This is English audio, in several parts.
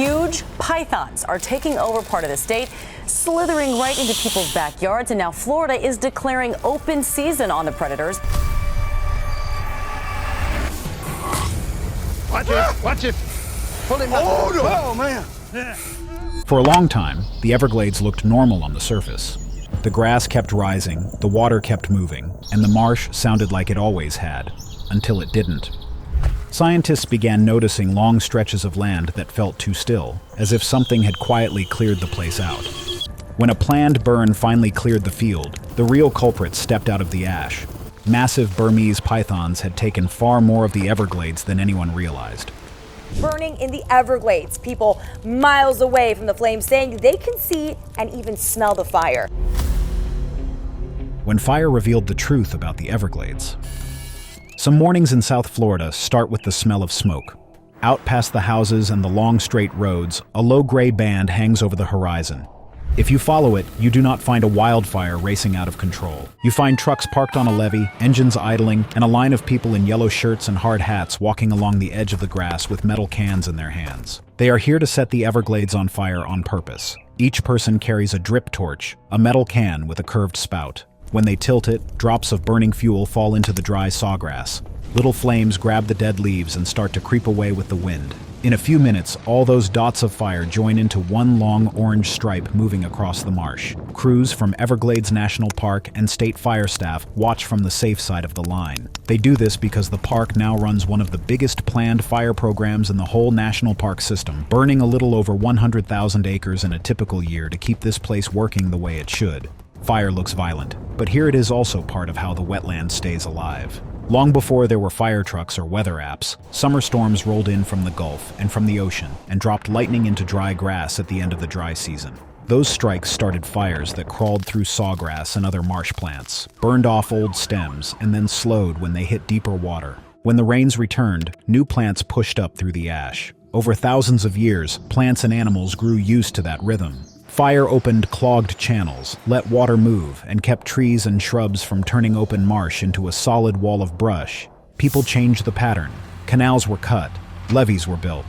Huge pythons are taking over part of the state, slithering right into people's backyards, and now Florida is declaring open season on the predators. Watch it. Pull him up. Oh, man. For a long time, the Everglades looked normal on the surface. The grass kept rising, the water kept moving, and the marsh sounded like it always had, until it didn't. Scientists began noticing long stretches of land that felt too still, as if something had quietly cleared the place out. When a planned burn finally cleared the field, the real culprit stepped out of the ash. Massive Burmese pythons had taken far more of the Everglades than anyone realized. Burning in the Everglades, people miles away from the flames saying they can see and even smell the fire. When fire revealed the truth about the Everglades. Some mornings in South Florida start with the smell of smoke. Out past the houses and the long straight roads, a low gray band hangs over the horizon. If you follow it, you do not find a wildfire racing out of control. You find trucks parked on a levee, engines idling, and a line of people in yellow shirts and hard hats walking along the edge of the grass with metal cans in their hands. They are here to set the Everglades on fire on purpose. Each person carries a drip torch, a metal can with a curved spout. When they tilt it, drops of burning fuel fall into the dry sawgrass. Little flames grab the dead leaves and start to creep away with the wind. In a few minutes, all those dots of fire join into one long orange stripe moving across the marsh. Crews from Everglades National Park and state fire staff watch from the safe side of the line. They do this because the park now runs one of the biggest planned fire programs in the whole national park system, burning a little over 100,000 acres in a typical year to keep this place working the way it should. Fire looks violent, but here it is also part of how the wetland stays alive. Long before there were fire trucks or weather apps, summer storms rolled in from the Gulf and from the ocean and dropped lightning into dry grass at the end of the dry season. Those strikes started fires that crawled through sawgrass and other marsh plants, burned off old stems, and then slowed when they hit deeper water. When the rains returned, new plants pushed up through the ash. Over thousands of years, plants and animals grew used to that rhythm. Fire opened clogged channels, let water move, and kept trees and shrubs from turning open marsh into a solid wall of brush. People changed the pattern. Canals were cut. Levees were built.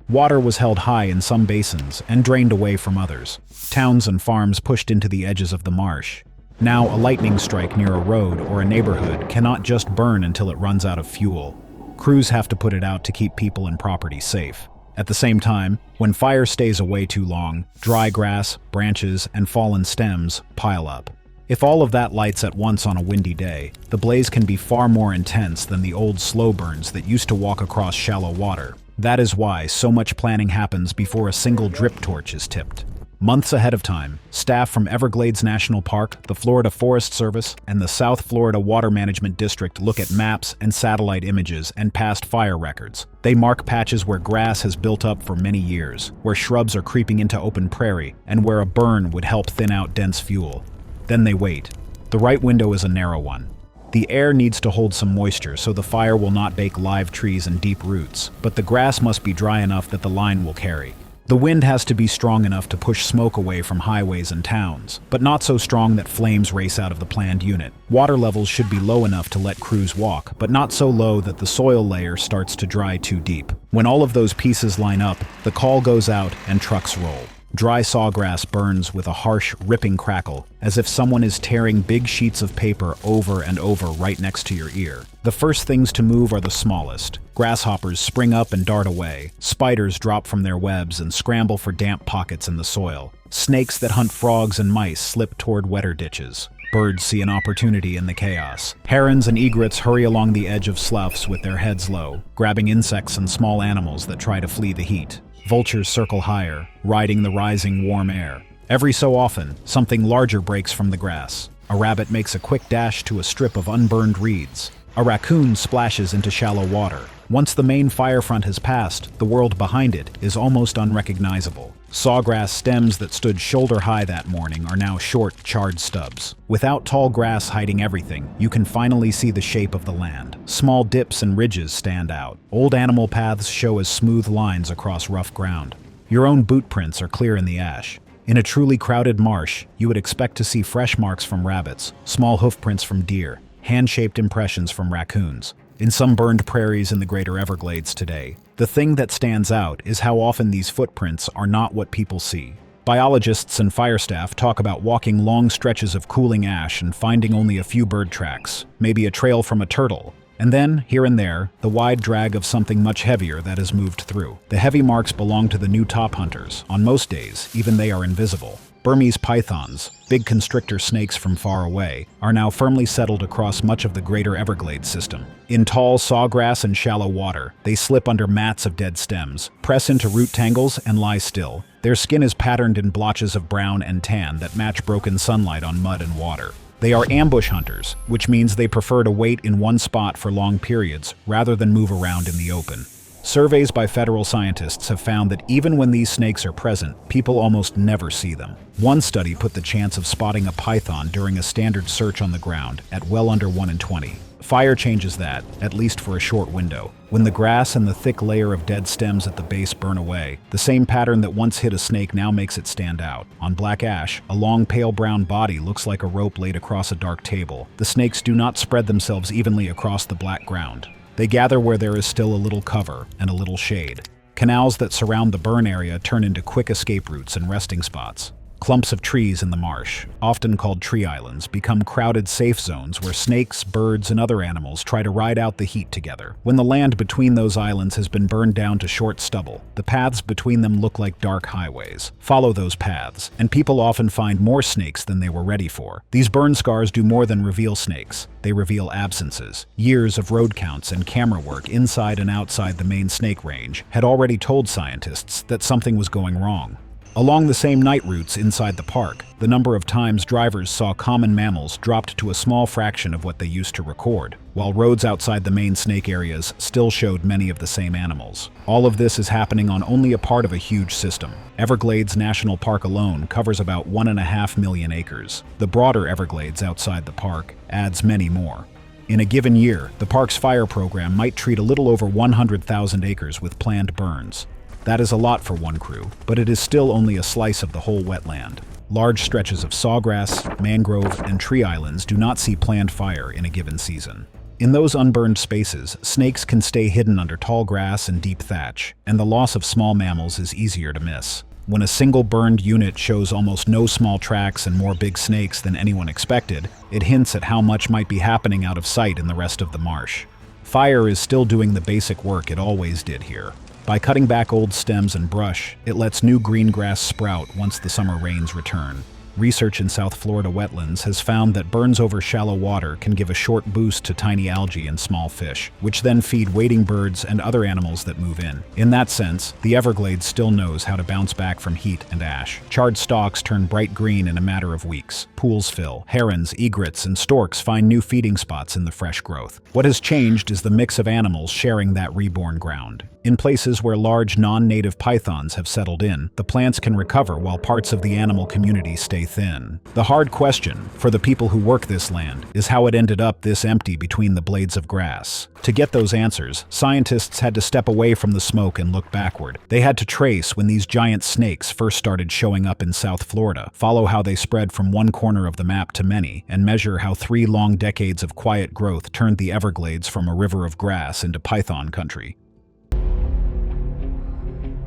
Water was held high in some basins and drained away from others. Towns and farms pushed into the edges of the marsh. Now, a lightning strike near a road or a neighborhood cannot just burn until it runs out of fuel. Crews have to put it out to keep people and property safe. At the same time, when fire stays away too long, dry grass, branches, and fallen stems pile up. If all of that lights at once on a windy day, the blaze can be far more intense than the old slow burns that used to walk across shallow water. That is why so much planning happens before a single drip torch is tipped. Months ahead of time, staff from Everglades National Park, the Florida Forest Service, and the South Florida Water Management District look at maps and satellite images and past fire records. They mark patches where grass has built up for many years, where shrubs are creeping into open prairie, and where a burn would help thin out dense fuel. Then they wait. The right window is a narrow one. The air needs to hold some moisture so the fire will not bake live trees and deep roots, but the grass must be dry enough that the line will carry. The wind has to be strong enough to push smoke away from highways and towns, but not so strong that flames race out of the planned unit. Water levels should be low enough to let crews walk, but not so low that the soil layer starts to dry too deep. When all of those pieces line up, the call goes out and trucks roll. Dry sawgrass burns with a harsh, ripping crackle, as if someone is tearing big sheets of paper over and over right next to your ear. The first things to move are the smallest. Grasshoppers spring up and dart away. Spiders drop from their webs and scramble for damp pockets in the soil. Snakes that hunt frogs and mice slip toward wetter ditches. Birds see an opportunity in the chaos. Herons and egrets hurry along the edge of sloughs with their heads low, grabbing insects and small animals that try to flee the heat. Vultures circle higher, riding the rising warm air. Every so often, something larger breaks from the grass. A rabbit makes a quick dash to a strip of unburned reeds. A raccoon splashes into shallow water. Once the main fire front has passed, the world behind it is almost unrecognizable. Sawgrass stems that stood shoulder-high that morning are now short, charred stubs. Without tall grass hiding everything, you can finally see the shape of the land. Small dips and ridges stand out. Old animal paths show as smooth lines across rough ground. Your own boot prints are clear in the ash. In a truly crowded marsh, you would expect to see fresh marks from rabbits, small hoof prints from deer, hand-shaped impressions from raccoons. in some burned prairies in the greater Everglades today. The thing that stands out is how often these footprints are not what people see. Biologists and fire staff talk about walking long stretches of cooling ash and finding only a few bird tracks, maybe a trail from a turtle, and then, here and there, the wide drag of something much heavier that has moved through. The heavy marks belong to the new top hunters. On most days, even they are invisible. Burmese pythons, big constrictor snakes from far away, are now firmly settled across much of the greater Everglades system. In tall sawgrass and shallow water, they slip under mats of dead stems, press into root tangles, and lie still. Their skin is patterned in blotches of brown and tan that match broken sunlight on mud and water. They are ambush hunters, which means they prefer to wait in one spot for long periods rather than move around in the open. Surveys by federal scientists have found that even when these snakes are present, people almost never see them. One study put the chance of spotting a python during a standard search on the ground at well under 1 in 20. Fire changes that, at least for a short window. When the grass and the thick layer of dead stems at the base burn away, the same pattern that once hid a snake now makes it stand out. On black ash, a long pale brown body looks like a rope laid across a dark table. The snakes do not spread themselves evenly across the black ground. They gather where there is still a little cover and a little shade. Canals that surround the burn area turn into quick escape routes and resting spots. Clumps of trees in the marsh, often called tree islands, become crowded safe zones where snakes, birds, and other animals try to ride out the heat together. When the land between those islands has been burned down to short stubble, the paths between them look like dark highways. Follow those paths, and people often find more snakes than they were ready for. These burn scars do more than reveal snakes. They reveal absences. Years of road counts and camera work inside and outside the main snake range had already told scientists that something was going wrong. Along the same night routes inside the park, the number of times drivers saw common mammals dropped to a small fraction of what they used to record, while roads outside the main snake areas still showed many of the same animals. All of this is happening on only a part of a huge system. Everglades National Park alone covers about 1.5 million acres. The broader Everglades outside the park adds many more. In a given year, the park's fire program might treat a little over 100,000 acres with planned burns. That is a lot for one crew, but it is still only a slice of the whole wetland. Large stretches of sawgrass, mangrove, and tree islands do not see planned fire in a given season. In those unburned spaces, snakes can stay hidden under tall grass and deep thatch, and the loss of small mammals is easier to miss. When a single burned unit shows almost no small tracks and more big snakes than anyone expected, it hints at how much might be happening out of sight in the rest of the marsh. Fire is still doing the basic work it always did here. By cutting back old stems and brush, it lets new green grass sprout once the summer rains return. Research in South Florida wetlands has found that burns over shallow water can give a short boost to tiny algae and small fish, which then feed wading birds and other animals that move in. In that sense, the Everglades still knows how to bounce back from heat and ash. Charred stalks turn bright green in a matter of weeks. Pools fill. Herons, egrets, and storks find new feeding spots in the fresh growth. What has changed is the mix of animals sharing that reborn ground. In places where large non-native pythons have settled in, the plants can recover while parts of the animal community stay thin. The hard question, for the people who work this land, is how it ended up this empty between the blades of grass. To get those answers, scientists had to step away from the smoke and look backward. They had to trace when these giant snakes first started showing up in South Florida, follow how they spread from one corner of the map to many, and measure how 3 long decades of quiet growth turned the Everglades from a river of grass into python country,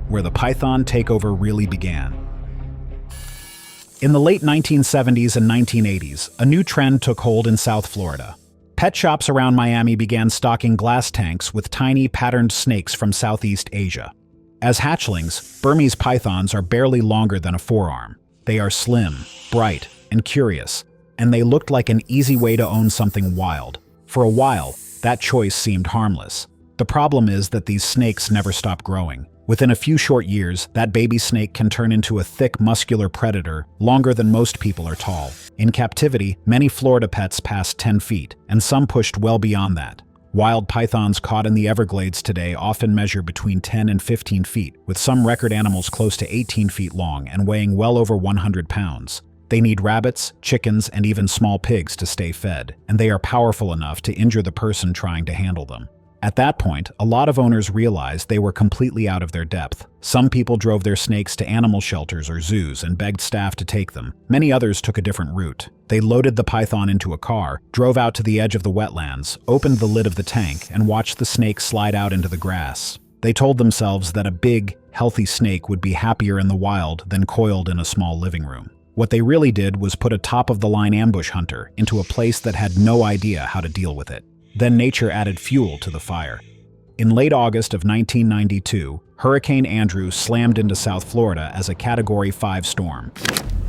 where the python takeover really began. In the late 1970s and 1980s, a new trend took hold in South Florida. Pet shops around Miami began stocking glass tanks with tiny patterned snakes from Southeast Asia. As hatchlings, Burmese pythons are barely longer than a forearm. They are slim, bright, and curious, and they looked like an easy way to own something wild. For a while, that choice seemed harmless. The problem is that these snakes never stop growing. Within a few short years, that baby snake can turn into a thick, muscular predator, longer than most people are tall. In captivity, many Florida pets passed 10 feet, and some pushed well beyond that. Wild pythons caught in the Everglades today often measure between 10 and 15 feet, with some record animals close to 18 feet long and weighing well over 100 pounds. They need rabbits, chickens, and even small pigs to stay fed, and they are powerful enough to injure the person trying to handle them. At that point, a lot of owners realized they were completely out of their depth. Some people drove their snakes to animal shelters or zoos and begged staff to take them. Many others took a different route. They loaded the python into a car, drove out to the edge of the wetlands, opened the lid of the tank, and watched the snake slide out into the grass. They told themselves that a big, healthy snake would be happier in the wild than coiled in a small living room. What they really did was put a top-of-the-line ambush hunter into a place that had no idea how to deal with it. Then nature added fuel to the fire. In late August of 1992, Hurricane Andrew slammed into South Florida as a Category 5 storm.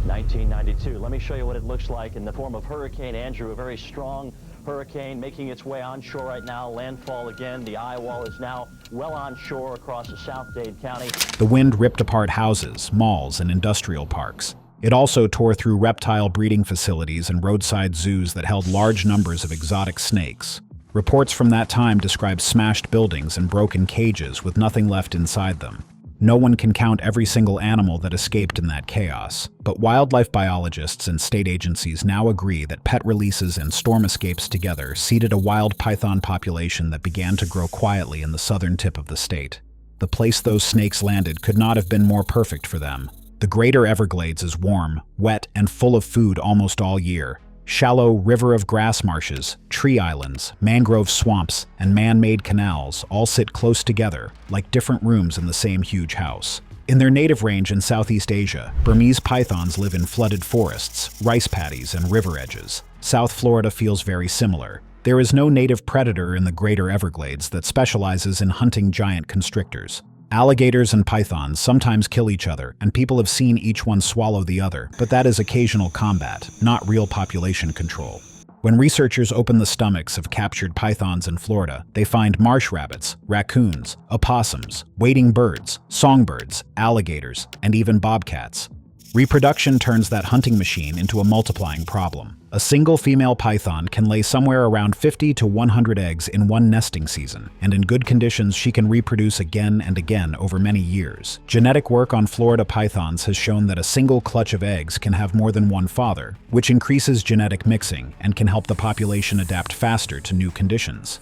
1992. Let me show you what it looks like in the form of Hurricane Andrew, a very strong hurricane making its way onshore right now. Landfall again. The eye wall is now well onshore across the South Dade County. The wind ripped apart houses, malls, and industrial parks. It also tore through reptile breeding facilities and roadside zoos that held large numbers of exotic snakes. Reports from that time describe smashed buildings and broken cages with nothing left inside them. No one can count every single animal that escaped in that chaos, but wildlife biologists and state agencies now agree that pet releases and storm escapes together seeded a wild python population that began to grow quietly in the southern tip of the state. The place those snakes landed could not have been more perfect for them. The greater Everglades is warm, wet, and full of food almost all year. Shallow river of grass marshes, tree islands, mangrove swamps, and man-made canals all sit close together, like different rooms in the same huge house. In their native range in Southeast Asia, Burmese pythons live in flooded forests, rice paddies, and river edges. South Florida feels very similar. There is no native predator in the greater Everglades that specializes in hunting giant constrictors. Alligators and pythons sometimes kill each other, and people have seen each one swallow the other, but that is occasional combat, not real population control. When researchers open the stomachs of captured pythons in Florida, they find marsh rabbits, raccoons, opossums, wading birds, songbirds, alligators, and even bobcats. Reproduction turns that hunting machine into a multiplying problem. A single female python can lay somewhere around 50 to 100 eggs in one nesting season, and in good conditions she can reproduce again and again over many years. Genetic work on Florida pythons has shown that a single clutch of eggs can have more than one father, which increases genetic mixing and can help the population adapt faster to new conditions.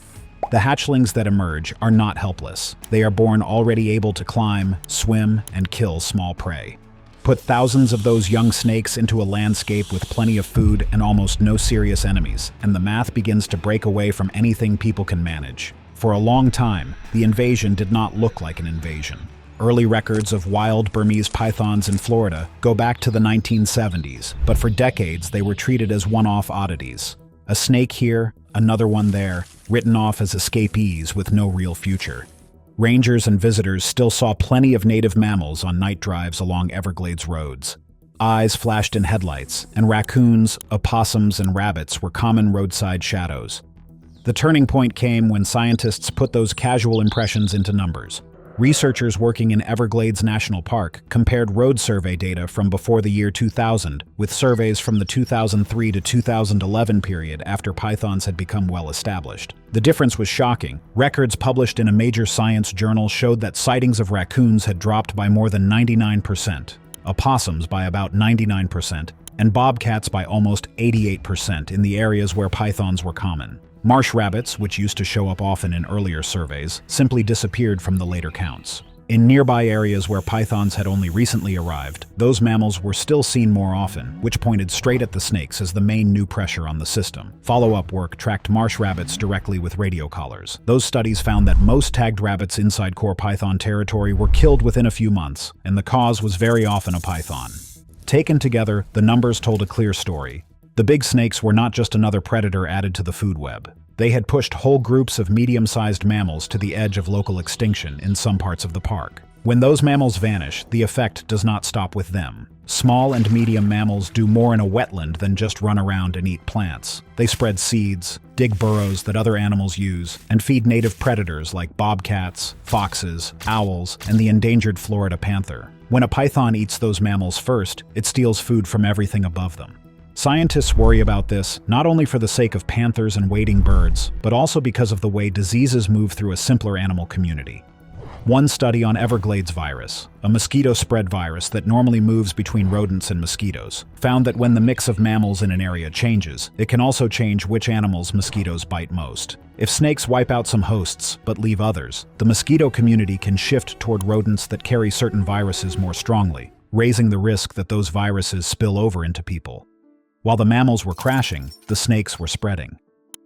The hatchlings that emerge are not helpless. They are born already able to climb, swim, and kill small prey. Put thousands of those young snakes into a landscape with plenty of food and almost no serious enemies, and the math begins to break away from anything people can manage. For a long time, the invasion did not look like an invasion. Early records of wild Burmese pythons in Florida go back to the 1970s, but for decades they were treated as one-off oddities. A snake here, another one there, written off as escapees with no real future. Rangers and visitors still saw plenty of native mammals on night drives along Everglades roads. Eyes flashed in headlights, and raccoons, opossums, and rabbits were common roadside shadows. The turning point came when scientists put those casual impressions into numbers. Researchers working in Everglades National Park compared road survey data from before the year 2000 with surveys from the 2003 to 2011 period after pythons had become well established. The difference was shocking. Records published in a major science journal showed that sightings of raccoons had dropped by more than 99%, opossums by about 99%, and bobcats by almost 88% in the areas where pythons were common. Marsh rabbits, which used to show up often in earlier surveys, simply disappeared from the later counts. In nearby areas where pythons had only recently arrived, those mammals were still seen more often, which pointed straight at the snakes as the main new pressure on the system. Follow-up work tracked marsh rabbits directly with radio collars. Those studies found that most tagged rabbits inside core python territory were killed within a few months, and the cause was very often a python. Taken together, the numbers told a clear story. The big snakes were not just another predator added to the food web. They had pushed whole groups of medium-sized mammals to the edge of local extinction in some parts of the park. When those mammals vanish, the effect does not stop with them. Small and medium mammals do more in a wetland than just run around and eat plants. They spread seeds, dig burrows that other animals use, and feed native predators like bobcats, foxes, owls, and the endangered Florida panther. When a python eats those mammals first, it steals food from everything above them. Scientists worry about this not only for the sake of panthers and wading birds, but also because of the way diseases move through a simpler animal community. One study on Everglades virus, a mosquito-spread virus that normally moves between rodents and mosquitoes, found that when the mix of mammals in an area changes, it can also change which animals mosquitoes bite most. If snakes wipe out some hosts but leave others, the mosquito community can shift toward rodents that carry certain viruses more strongly, raising the risk that those viruses spill over into people. While the mammals were crashing, the snakes were spreading.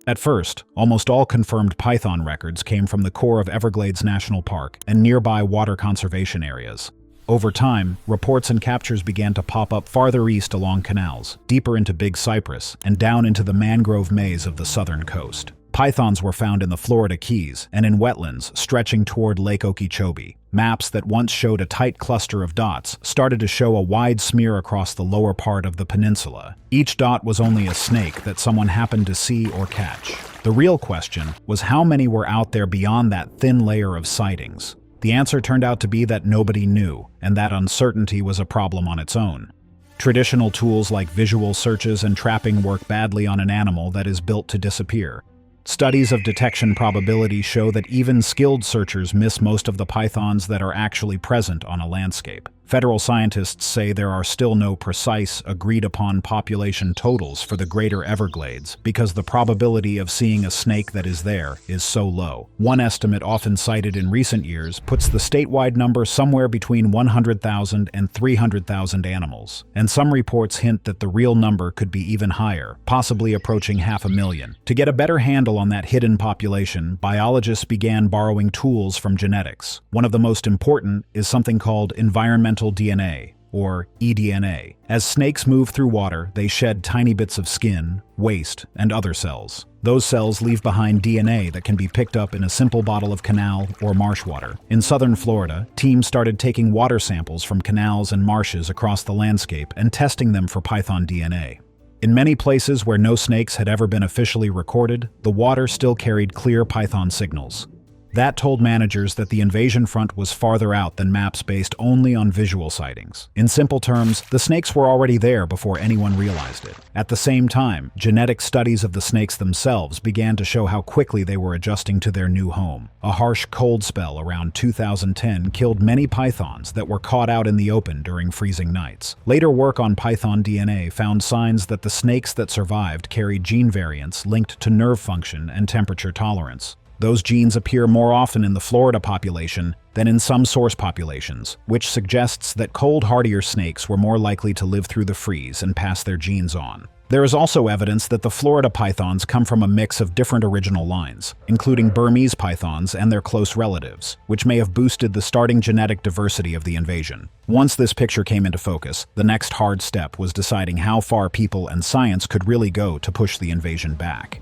At first, almost all confirmed python records came from the core of Everglades National Park and nearby water conservation areas. Over time, reports and captures began to pop up farther east along canals, deeper into Big Cypress, and down into the mangrove maze of the southern coast. Pythons were found in the Florida Keys and in wetlands stretching toward Lake Okeechobee. Maps that once showed a tight cluster of dots started to show a wide smear across the lower part of the peninsula. Each dot was only a snake that someone happened to see or catch. The real question was how many were out there beyond that thin layer of sightings. The answer turned out to be that nobody knew, and that uncertainty was a problem on its own. Traditional tools like visual searches and trapping work badly on an animal that is built to disappear. Studies of detection probability show that even skilled searchers miss most of the pythons that are actually present on a landscape. Federal scientists say there are still no precise, agreed-upon population totals for the greater Everglades because the probability of seeing a snake that is there is so low. One estimate often cited in recent years puts the statewide number somewhere between 100,000 and 300,000 animals, and some reports hint that the real number could be even higher, possibly approaching 500,000. To get a better handle on that hidden population, biologists began borrowing tools from genetics. One of the most important is something called environmental DNA, or eDNA. As snakes move through water, they shed tiny bits of skin, waste, and other cells. Those cells leave behind DNA that can be picked up in a simple bottle of canal or marsh water. In southern Florida, teams started taking water samples from canals and marshes across the landscape and testing them for python DNA. In many places where no snakes had ever been officially recorded, the water still carried clear python signals. That told managers that the invasion front was farther out than maps based only on visual sightings. In simple terms, the snakes were already there before anyone realized it. At the same time, genetic studies of the snakes themselves began to show how quickly they were adjusting to their new home. A harsh cold spell around 2010 killed many pythons that were caught out in the open during freezing nights. Later work on python DNA found signs that the snakes that survived carried gene variants linked to nerve function and temperature tolerance. Those genes appear more often in the Florida population than in some source populations, which suggests that cold-hardier snakes were more likely to live through the freeze and pass their genes on. There is also evidence that the Florida pythons come from a mix of different original lines, including Burmese pythons and their close relatives, which may have boosted the starting genetic diversity of the invasion. Once this picture came into focus, the next hard step was deciding how far people and science could really go to push the invasion back.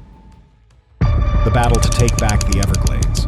The battle to take back the Everglades.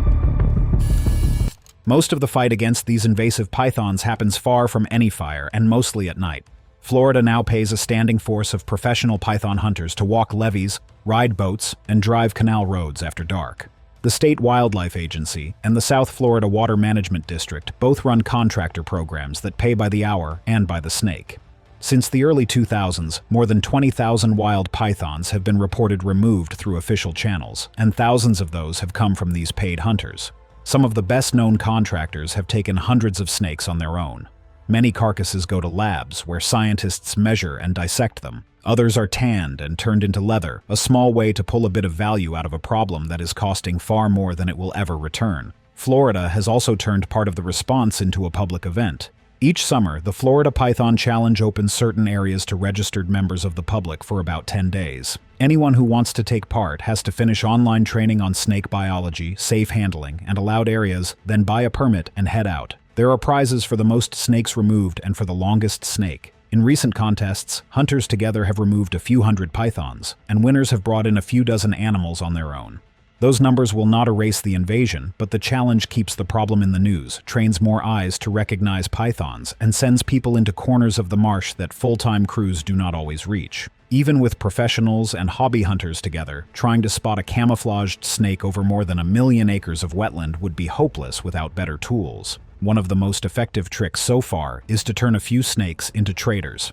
Most of the fight against these invasive pythons happens far from any fire and mostly at night. Florida now pays a standing force of professional python hunters to walk levees, ride boats, and drive canal roads after dark. The State Wildlife Agency and the South Florida Water Management District both run contractor programs that pay by the hour and by the snake. Since the early 2000s, more than 20,000 wild pythons have been reported removed through official channels, and thousands of those have come from these paid hunters. Some of the best-known contractors have taken hundreds of snakes on their own. Many carcasses go to labs where scientists measure and dissect them. Others are tanned and turned into leather, a small way to pull a bit of value out of a problem that is costing far more than it will ever return. Florida has also turned part of the response into a public event. Each summer, the Florida Python Challenge opens certain areas to registered members of the public for about 10 days. Anyone who wants to take part has to finish online training on snake biology, safe handling, and allowed areas, then buy a permit and head out. There are prizes for the most snakes removed and for the longest snake. In recent contests, hunters together have removed a few hundred pythons, and winners have brought in a few dozen animals on their own. Those numbers will not erase the invasion, but the challenge keeps the problem in the news, trains more eyes to recognize pythons, and sends people into corners of the marsh that full-time crews do not always reach. Even with professionals and hobby hunters together, trying to spot a camouflaged snake over more than 1 million acres of wetland would be hopeless without better tools. One of the most effective tricks so far is to turn a few snakes into traders.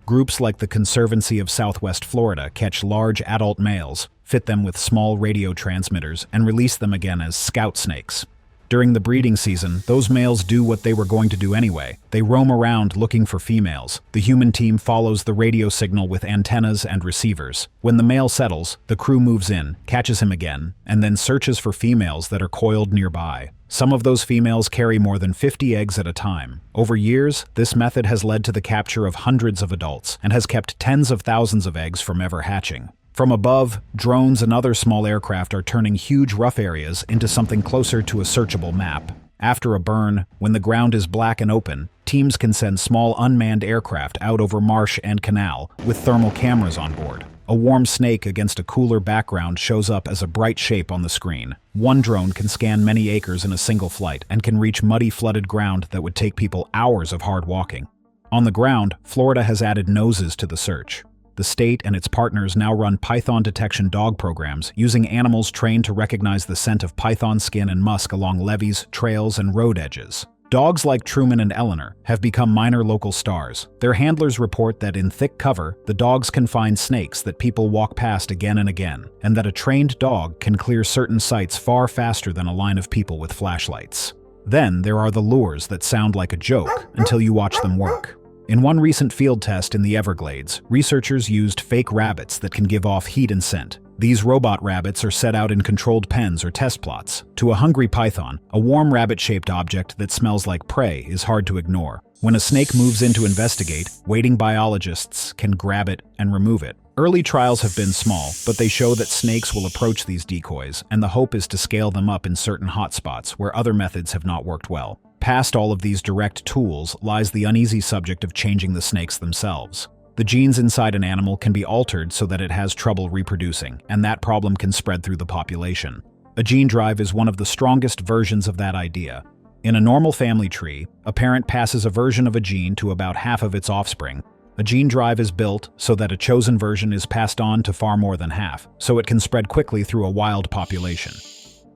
Groups like the Conservancy of Southwest Florida catch large adult males, fit them with small radio transmitters, and release them again as scout snakes. During the breeding season, those males do what they were going to do anyway. They roam around looking for females. The human team follows the radio signal with antennas and receivers. When the male settles, the crew moves in, catches him again, and then searches for females that are coiled nearby. Some of those females carry more than 50 eggs at a time. Over years, this method has led to the capture of hundreds of adults and has kept tens of thousands of eggs from ever hatching. From above, drones and other small aircraft are turning huge rough areas into something closer to a searchable map. After a burn, when the ground is black and open, teams can send small unmanned aircraft out over marsh and canal with thermal cameras on board. A warm snake against a cooler background shows up as a bright shape on the screen. One drone can scan many acres in a single flight and can reach muddy, flooded ground that would take people hours of hard walking. On the ground, Florida has added noses to the search. The state and its partners now run python detection dog programs using animals trained to recognize the scent of python skin and musk along levees, trails, and road edges. Dogs like Truman and Eleanor have become minor local stars. Their handlers report that in thick cover, the dogs can find snakes that people walk past again and again, and that a trained dog can clear certain sites far faster than a line of people with flashlights. Then there are the lures that sound like a joke until you watch them work. In one recent field test in the Everglades, researchers used fake rabbits that can give off heat and scent. These robot rabbits are set out in controlled pens or test plots. To a hungry python, a warm rabbit-shaped object that smells like prey is hard to ignore. When a snake moves in to investigate, waiting biologists can grab it and remove it. Early trials have been small, but they show that snakes will approach these decoys, and the hope is to scale them up in certain hotspots where other methods have not worked well. Past all of these direct tools lies the uneasy subject of changing the snakes themselves. The genes inside an animal can be altered so that it has trouble reproducing, and that problem can spread through the population. A gene drive is one of the strongest versions of that idea. In a normal family tree, a parent passes a version of a gene to about half of its offspring. A gene drive is built so that a chosen version is passed on to far more than half, so it can spread quickly through a wild population.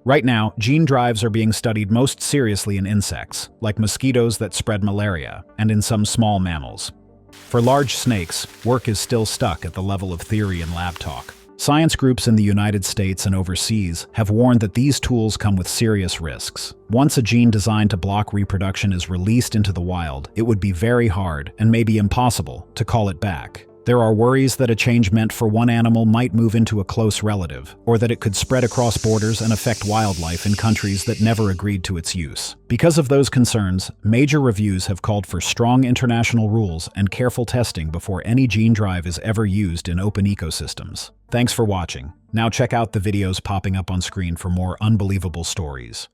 Right now, gene drives are being studied most seriously in insects, like mosquitoes that spread malaria, and in some small mammals. For large snakes, work is still stuck at the level of theory and lab talk. Science groups in the United States and overseas have warned that these tools come with serious risks. Once a gene designed to block reproduction is released into the wild, it would be very hard, and maybe impossible, to call it back. There are worries that a change meant for one animal might move into a close relative, or that it could spread across borders and affect wildlife in countries that never agreed to its use. Because of those concerns, major reviews have called for strong international rules and careful testing before any gene drive is ever used in open ecosystems. Thanks for watching. Now check out the videos popping up on screen for more unbelievable stories.